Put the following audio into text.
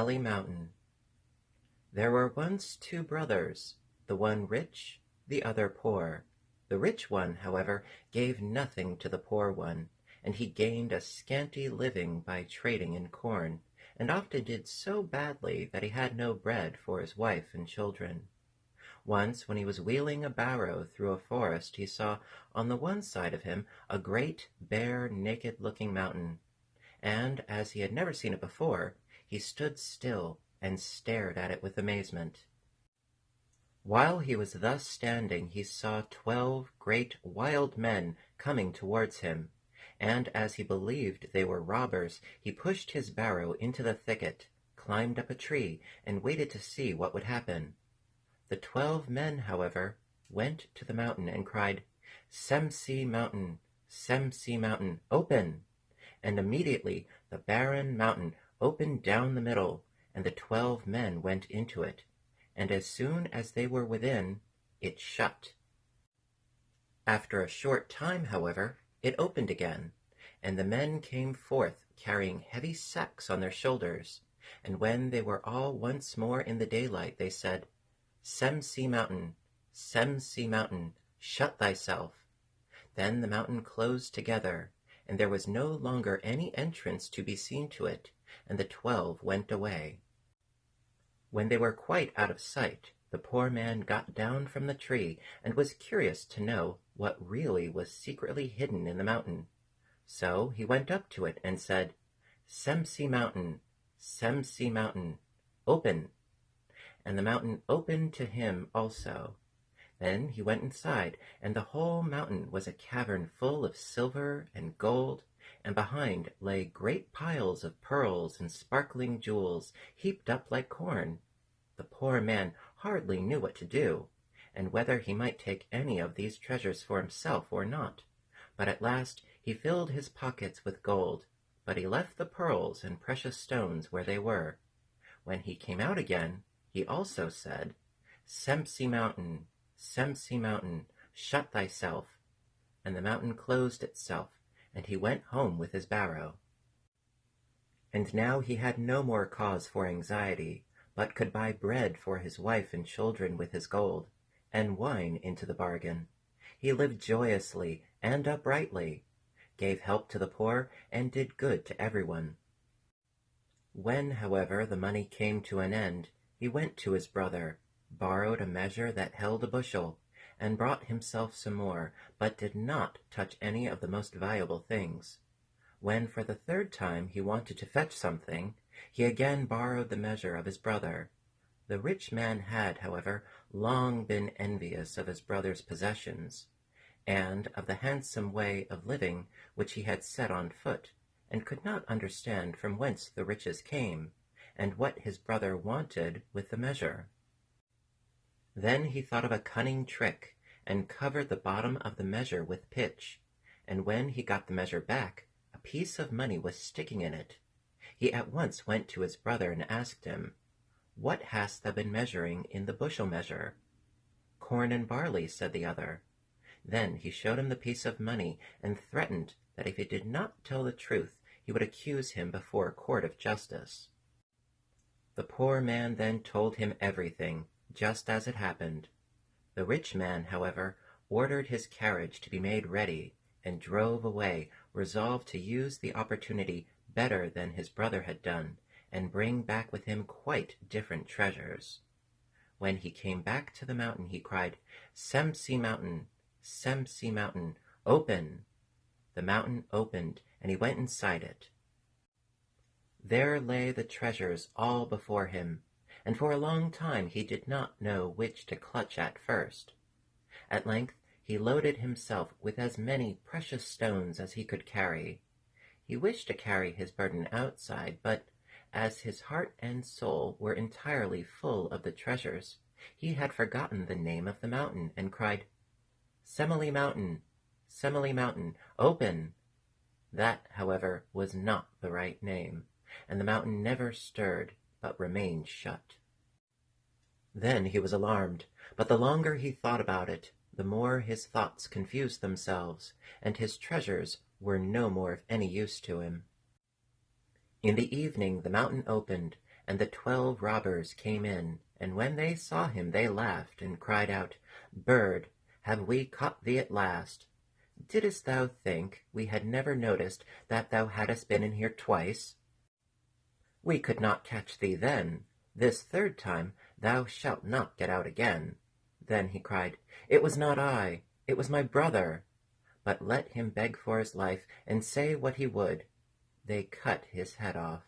Simeli Mountain. There were once two brothers, the one rich, the other poor. The rich one, however, gave nothing to the poor one, and he gained a scanty living by trading in corn, and often did so badly that he had no bread for his wife and children. Once, when he was wheeling a barrow through a forest, he saw on the one side of him a great, bare, naked-looking mountain, and, as he had never seen it before, he stood still and stared at it with amazement. While he was thus standing, he saw 12 great wild men coming towards him, and as he believed they were robbers, he pushed his barrow into the thicket, climbed up a tree, and waited to see what would happen. The 12 men, however, went to the mountain and cried, "Simeli Mountain, Simeli Mountain, open!" And immediately the barren mountain opened down the middle, and the 12 men went into it, and as soon as they were within, it shut. After a short time, however, it opened again, and the men came forth carrying heavy sacks on their shoulders, and when they were all once more in the daylight, they said, "Simeli Mountain, Simeli Mountain, shut thyself." Then the mountain closed together, and there was no longer any entrance to be seen to it, and the 12 went away. When they were quite out of sight, the poor man got down from the tree and was curious to know what really was secretly hidden in the mountain. So he went up to it and said, "Simeli Mountain, Simeli Mountain, open!" And the mountain opened to him also. Then he went inside, and the whole mountain was a cavern full of silver and gold, and behind lay great piles of pearls and sparkling jewels, heaped up like corn. The poor man hardly knew what to do, and whether he might take any of these treasures for himself or not. But at last he filled his pockets with gold, but he left the pearls and precious stones where they were. When he came out again, he also said, "Simeli Mountain, Simeli Mountain, shut thyself." And the mountain closed itself, and he went home with his barrow. And now he had no more cause for anxiety, but could buy bread for his wife and children with his gold, and wine into the bargain. He lived joyously and uprightly, gave help to the poor, and did good to everyone. When, however, the money came to an end, he went to his brother, borrowed a measure that held a bushel, and brought himself some more, but did not touch any of the most valuable things. When for the third time he wanted to fetch something, he again borrowed the measure of his brother. The rich man had, however, long been envious of his brother's possessions, and of the handsome way of living which he had set on foot, and could not understand from whence the riches came, and what his brother wanted with the measure. Then he thought of a cunning trick, and covered the bottom of the measure with pitch, and when he got the measure back, a piece of money was sticking in it. He at once went to his brother and asked him, "What hast thou been measuring in the bushel measure?" "Corn and barley," said the other. Then he showed him the piece of money, and threatened that if he did not tell the truth, he would accuse him before a court of justice. The poor man then told him everything, just as it happened. The rich man, however, ordered his carriage to be made ready, and drove away, resolved to use the opportunity better than his brother had done, and bring back with him quite different treasures. When he came back to the mountain, he cried, "Simeli Mountain, Simeli Mountain, open!" The mountain opened, and he went inside it. There lay the treasures all before him, and for a long time he did not know which to clutch at first. At length he loaded himself with as many precious stones as he could carry. He wished to carry his burden outside, but as his heart and soul were entirely full of the treasures, he had forgotten the name of the mountain, and cried, "Simeli Mountain, Simeli Mountain, open!" That, however, was not the right name, and the mountain never stirred, but remained shut. Then he was alarmed, but the longer he thought about it, the more his thoughts confused themselves, and his treasures were no more of any use to him. In the evening the mountain opened, And the 12 robbers came in, and when they saw him they laughed, and cried out, Bird, have we caught thee at last? Didst thou think we had never noticed that thou hadst been in here twice? We could not catch thee then. This third time thou shalt not get out again. Then he cried, It was not I, it was my brother. But let him beg for his life, and say what he would. They cut his head off.